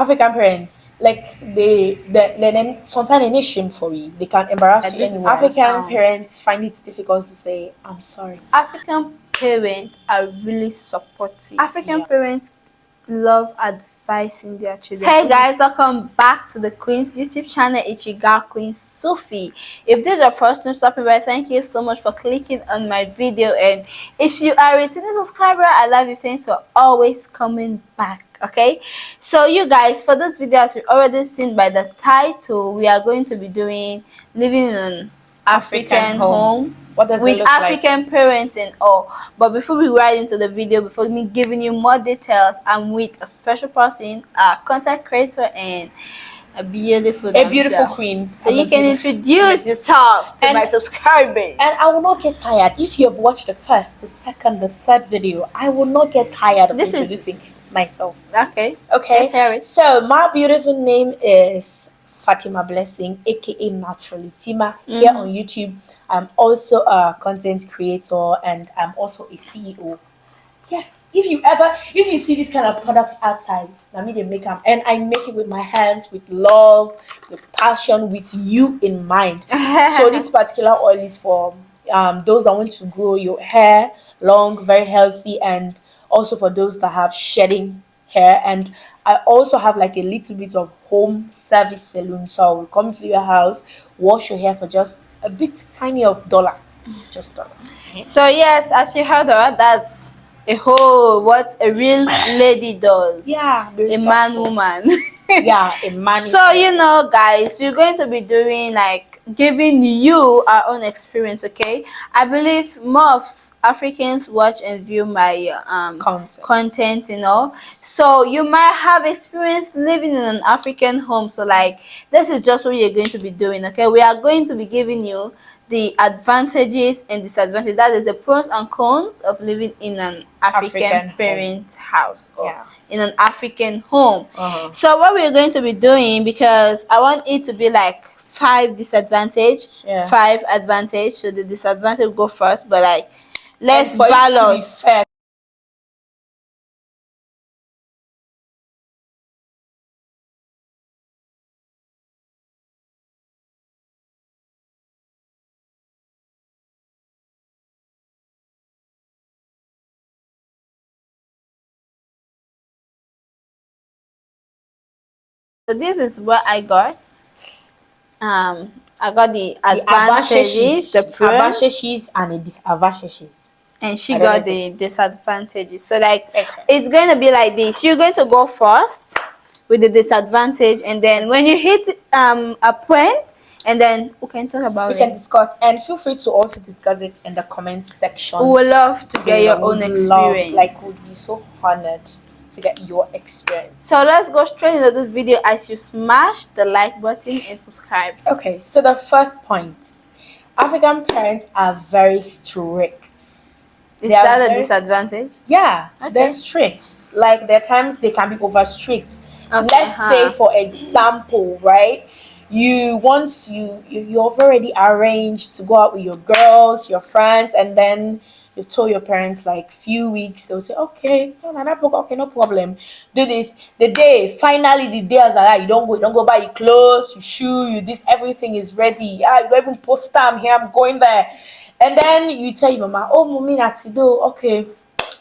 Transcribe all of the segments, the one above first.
African parents, like then sometimes they need shame for you. They can embarrass you This is anyway. African sound. parents find it difficult to say, I'm sorry. African parents are really supportive. African Yeah. parents love advising their children. Hey guys, welcome back to the Queen's YouTube channel. It's your girl Queen Sophie. If this is your first time stopping by, thank you so much for clicking on my video. And if you are a returning subscriber, I love you. Thanks for always coming back. Okay, so you guys, for this video, as you already seen by the title, we are going to be doing living in an African home. What does it With look African parents and all. But before we ride into the video, before me giving you more details, I'm with a special person, a content creator, and a beautiful queen? So you can introduce yourself to my subscribers. And I will not get tired. If you have watched the first, the second, the third video, I will not get tired of introducing myself. Okay. Okay. Let's hear it. So my beautiful name is Fatima Blessing, aka Naturally Tima, here on YouTube. I'm also a content creator and I'm also a CEO. Yes, if you see this kind of product outside, I mean they make them, and I make it with my hands, with love, with passion, with you in mind. So this particular oil is for those that want to grow your hair long, very healthy, and also for those that have shedding hair. And I also have like a little bit of home service salon, so I will come to your house, wash your hair for just a bit tiny of dollar, just dollar. So yes, as you heard her, that's a whole what a real lady does. Yeah, a man woman. Yeah, a man. So you know, guys, we're going to be doing like giving you our own experience. Okay, I believe more of Africans watch and view my content, you know, so you might have experience living in an African home. So like this is just what you're going to be doing. Okay, we are going to be giving you the advantages and disadvantages, that is the pros and cons of living in an African parent house or in an African home. So what we're going to be doing, because I want it to be like 5 disadvantage, 5 advantage, so the disadvantage will go first, but like let's balance. So this is what I got. I got the advantages, the pros, advantages and the disadvantages. And she got the disadvantages. So like it's going to be like this. You're going to go first with the disadvantage, and then when you hit a point, and then we can talk about we can discuss, and feel free to also discuss it in the comment section. We would love to get your own experience. Like we'd be so honored to get your experience. So let's go straight into this video as you smash the like button and subscribe. Okay, so the first point, African parents are very strict. Is that a disadvantage? Yeah, they're strict. Like there are times they can be over strict. Let's say for example, right, you've already arranged to go out with your girls, your friends, and then you've told your parents like few weeks, they'll say, okay, no problem, do this. The day has arrived, you don't go buy your clothes, your shoe, this, everything is ready. You don't even post time here, I'm going there. And then you tell your mama, oh mommy, that's it, okay,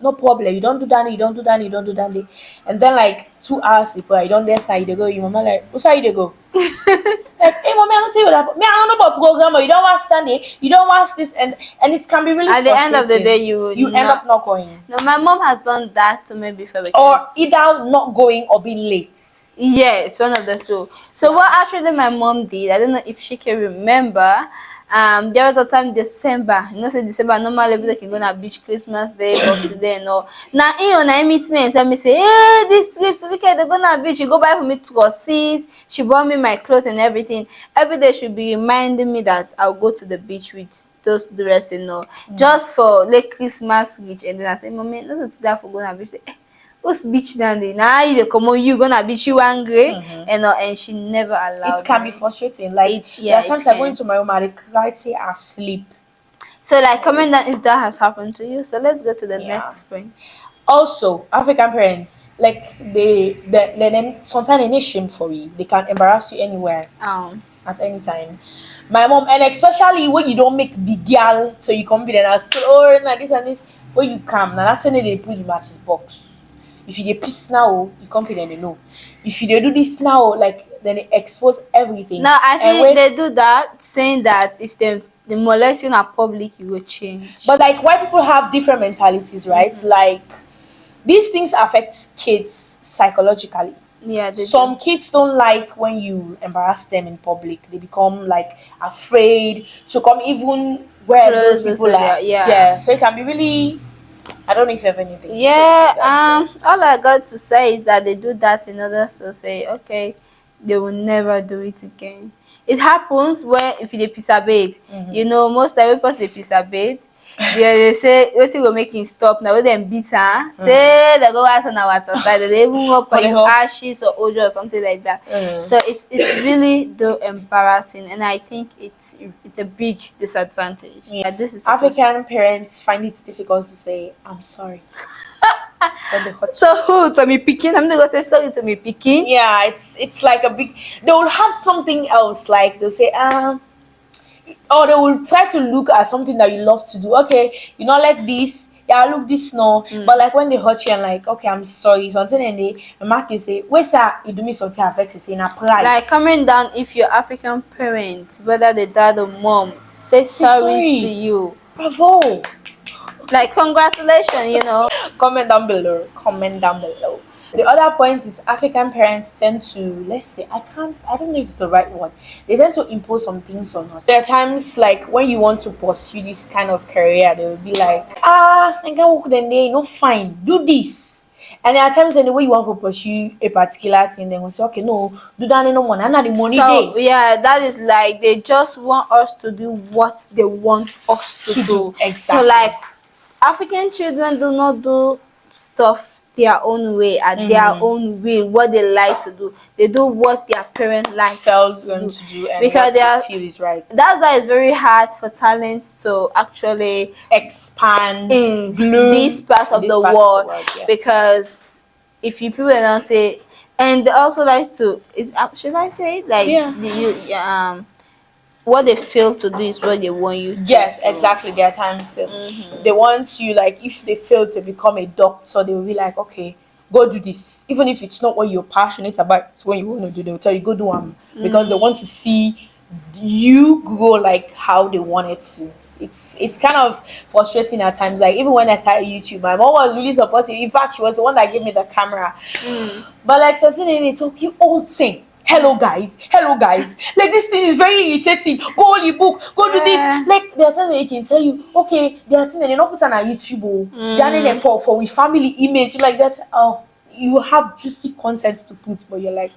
no problem, you don't do that. And then like 2 hours later, you don't dare start, you go, your mama like, what's how you go? Like, hey mommy, I don't tell you that. Me, I don't know about program, or you don't want to stand it, you don't want this, and it can be really at the end of the day you end up not going. No, my mom has done that to me before, or either not going or being late. Yes, one of the two. So what actually my mom did, I don't know if she can remember, there was a time December, you know, say December normally everybody can go on beach, Christmas Day, Boxing Day and all. Now I meet me and tell me say, hey, this trip weekend they go on beach, you go buy for me to go see. She bought me my clothes and everything. Every day she'll be reminding me that I'll go to the beach with those dress, you know, just for like Christmas reach. And then I say, mommy, no it's that for going on beach. Say, what's beach down there? Now you come on, you gonna beach you angry, and she never allowed. It can be frustrating. Like there are times I go into my room and I say asleep. So like comment down if that has happened to you. So let's go to the next point. Also, African parents, like then sometimes they need shame for you. They can embarrass you anywhere Um, at any time. My mom, and especially when you don't make big girl, so you come be and school, oh, now this and this, when you come, now that's when they put the matches box. If you dey piss now, you come and they know. If you dey do this now, like then they expose everything. now I And think when, they do that, saying that if they molest you in public, you will change. but like why people have different mentalities, right? Like these things affect kids psychologically. Yeah, they do. Some kids don't like when you embarrass them in public. They become like afraid to come even where those Closer people to are. their, yeah. Yeah, so it can be really. I don't know if you have anything to say Yeah, with regards all I got to say is that they do that in order to say, okay, they will never do it again. It happens when if you dey pisabed, you know, most every person dey pisabed, they say wetin go make him stop na when dem beat am, say dem go ask on our water side, dem dey even go pour him ashes or ojo or something like that. So it's really though embarrassing, and I think it's a big disadvantage. Yeah. This is African parents find it difficult to say I'm sorry. When they hurt you. so who to me picking? I'm not gonna say sorry to me picking. Yeah, it's like a big. They will have something else, like they'll say or they will try to look at something that you love to do. Okay, you know, like this. Yeah, look this no. But like when they hurt you and like, okay, I'm sorry. Something and they mark you say, wait sir, you do me something affects you say na pride. Like coming down, if your African parents, whether the dad or mom, say sorry to you, Bravo. like congratulations, you know. Comment down below. Comment down below. The other point is African parents tend to, let's say, I don't know if it's the right word. They tend to impose some things on us. There are times like when you want to pursue this kind of career, they will be like, I can't work the day, no fine, do this. And there are times when the way you want to pursue a particular thing, they will say, okay, no, do that no more. Not the money So day. yeah, that is like they just want us to do what they want us to do. Exactly. So like African children do not do stuff their own way at their own will, what they like to do. They do what their parent likes Tells to them do. to do and Because what they are, feel is right. that's why it's very hard for talents to actually Expand in bloom this part of this the part world, yeah. because if you people don't say, and they also like to is should I say it? Like Yeah. what they fail to do is what they want you to Yes, do. exactly. There are times they want you, like if they fail to become a doctor, they will be like, okay, go do this. Even if it's not what you're passionate about, it's what you want to do, they'll tell you go do them because they want to see you grow like how they want it to. It's kind of frustrating at times. Like even when I started YouTube, my mom was really supportive. In fact, she was the one that gave me the camera. But like something they talk you all thing. Hello guys, like this thing is very irritating. Go on your book, go do this. Like there are times that they can tell you, okay, there are things that they not put on YouTube. They are there for with family image like that. Oh, you have juicy content to put, but you're like,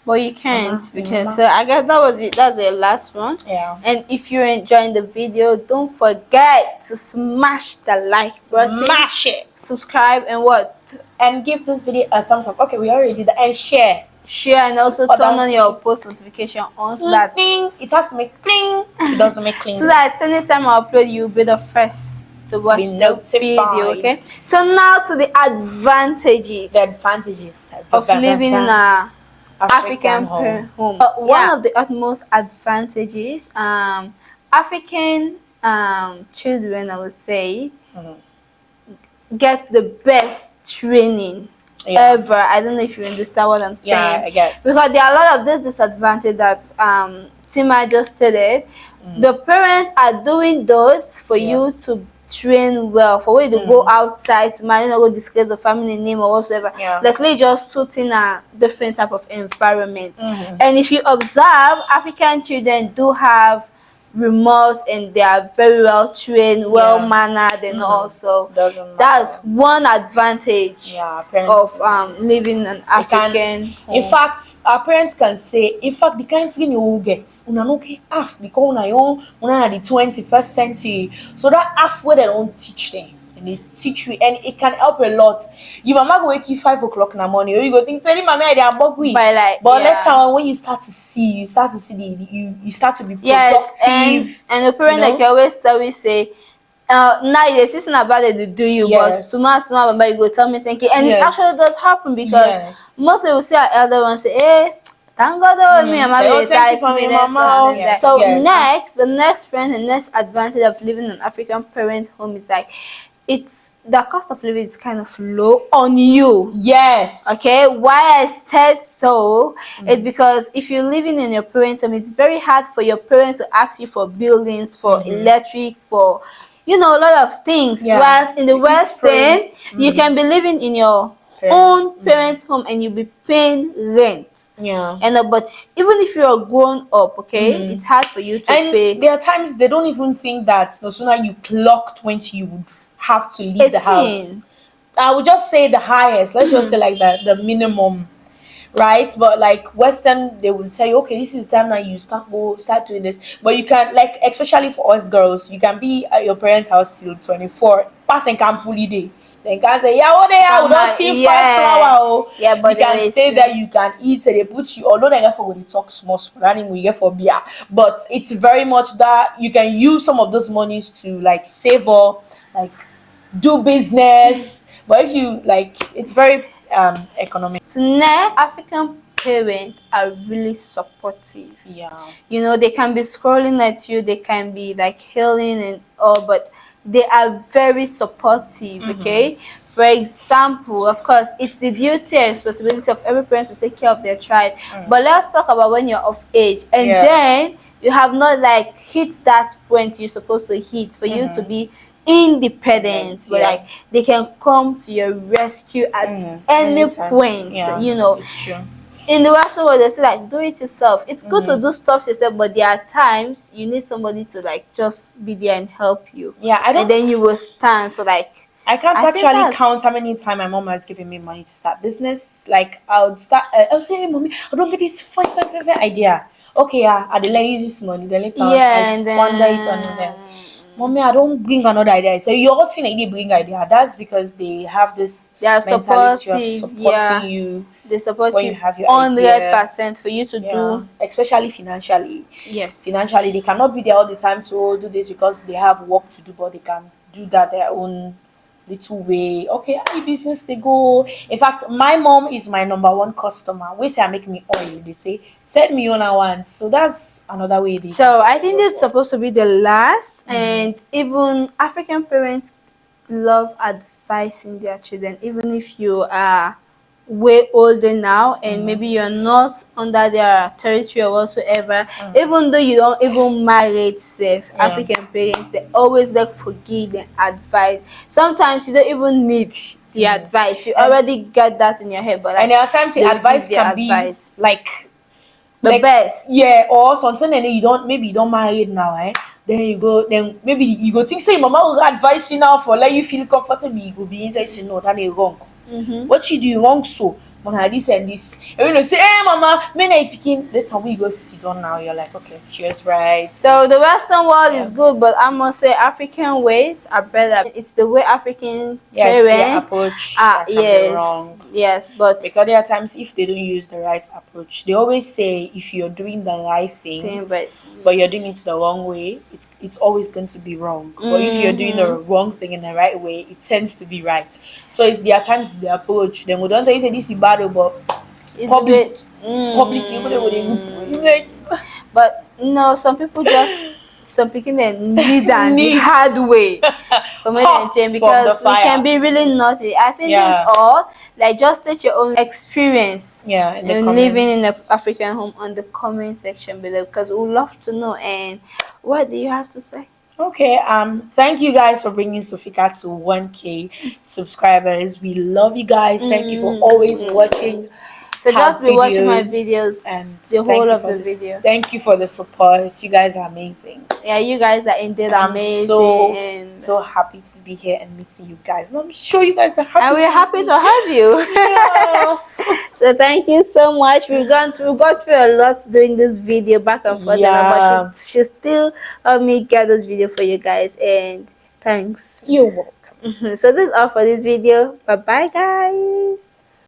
But you can't because so I guess that was it. That's the last one. yeah. And if you're enjoying the video, don't forget to smash the like button, Smash it subscribe, and what? and give this video a thumbs up. Okay, we already did that, and share. Share and also turn on your post notification on so that Cling. It has to make cling. It doesn't make cling. so that anytime I upload, you'll be the first to watch be the notified. video. Okay. So now to the advantages. The advantages of living in a African home. One Yeah. of the utmost advantages, African children, I would say, get the best training ever. I don't know if you understand what I'm saying. Yeah, I get. Because there are a lot of this disadvantage that Tima just stated. The parents are doing those for you to train well, for you to go outside to manage, not go discuss the family name or whatsoever. Like they just suit in a different type of environment. And if you observe, African children do have remorse and they are very well trained, well mannered, and also that's one advantage of living an African home. In fact, our parents can say, in fact, the kind of thing you will get, una no get half because una the 21st century. So that half where they don't teach them. And they teach you, and it can help a lot. Your mama go wake you 5 o'clock in the morning, or you go think, "Say, mama, they are buggy." But later on, when you start to see, you start to be productive. And the parent, like you always say, now the system about it to do you, Yes. but tomorrow, but you go tell me thank you, and it Yes. actually does happen because Yes. mostly we see our elder ones say, "Hey, thank God oh, me and my Say, oh, baby thank you tight for me me, this mama. and Yes. that." So Yes. the next friend, the next advantage of living in an African parent home is like it's the cost of living is kind of low on you. Yes. Okay, why I said so is because if you're living in your parents' home, it's very hard for your parents to ask you for buildings, for electric, for a lot of things. Yeah. Whilst in the It's Western, you can be living in your own parents' home and you'll be paying rent. Yeah. And but even if you're grown up, okay, it's hard for you to And pay. there are times they don't even think that no sooner you clock 20, you would have to leave the house. 18. I would just say the highest. Let's just say like that, the minimum, right? But like Western, they will tell you, okay, this is the time now you start doing this. But you can like, especially for us girls, you can be at your parents' house till 24, pass and camp holiday. Then can say, yeah, what they are, we don't see five flower. Oh. Yeah, but you can stay there, you can eat, and they put you, although they get for when you talk small, running we get for beer. But it's very much that you can use some of those monies to like save or like do business. But if you like, it's very economic. So next, African parents are really supportive. Yeah. They can be scrolling at you, they can be like hailing and all, but they are very supportive. Okay. For example, of course, it's the duty and responsibility of every parent to take care of their child. But let's talk about when you're of age and then you have not like hit that point you're supposed to hit for you to be independent, but like they can come to your rescue at any point. It's true. In the Western world, they say like do it yourself. It's good to do stuff yourself, but there are times you need somebody to like just be there and help you. Yeah, and then you will stand. So like I can't actually count how many times my mom has given me money to start business. Like I'll start, I'll say, hey, mommy, I don't get this fine idea. Okay, yeah, I lend you this money. Then later on, I squander it on them. Mommy, I don't bring another idea. So you're all saying they bring idea. That's because they have this mentality of supporting you. They support when you you have your 100% for you to do, especially financially. Yes. Financially, they cannot be there all the time to do this because they have work to do, but they can do that their own little way. Okay, how business they go. In fact, my mom is my number one customer. We say I make me oil. They say send me on I want. So that's another way. So I think this is supposed to be the last, and even African parents love advising their children, even if you are way older now and maybe you're not under their territory or whatsoever. Even though you don't even married safe, African parents, they always like forgive and advise. Sometimes you don't even need the advice, you already got that in your head, but like, and there are times the advice can be like the best. Or something, and then you don't marry it now, then you go, then maybe you go think say mama will advise you now for let you feel comfortable, you go be interested, no, that ain't wrong. What you do wrong, so mama this and this, and say, hey mama, men I picking, later we go sit down now, you're like, okay, cheers, right? So the Western world is good, but I must say African ways are better. It's the way African parents approach yes, but because there are times if they don't use the right approach, they always say if you're doing the right thing but you're doing it the wrong way, it's always going to be wrong. But if you're doing the wrong thing in the right way, it tends to be right. So there are times the approach, then we don't tell you say this is bad, but it's public, but no, some people picking them need the hard way for me to change, because we can be really naughty. I think this all like just state your own experience in living in an African home on the comment section below, because we would love to know. And what do you have to say? Okay, thank you guys for bringing Sofika to 1K subscribers. We love you guys. Thank you for always watching. So just be watching my videos and the whole of the video. Thank you for the support. You guys are amazing. Yeah, you guys are indeed amazing. So happy to be here and meeting you guys. And I'm sure you guys are happy. And we're happy to have you. So thank you so much. We got through a lot doing this video back and forth, but she still helped me get this video for you guys. And thanks. You're welcome. So this is all for this video. Bye bye, guys.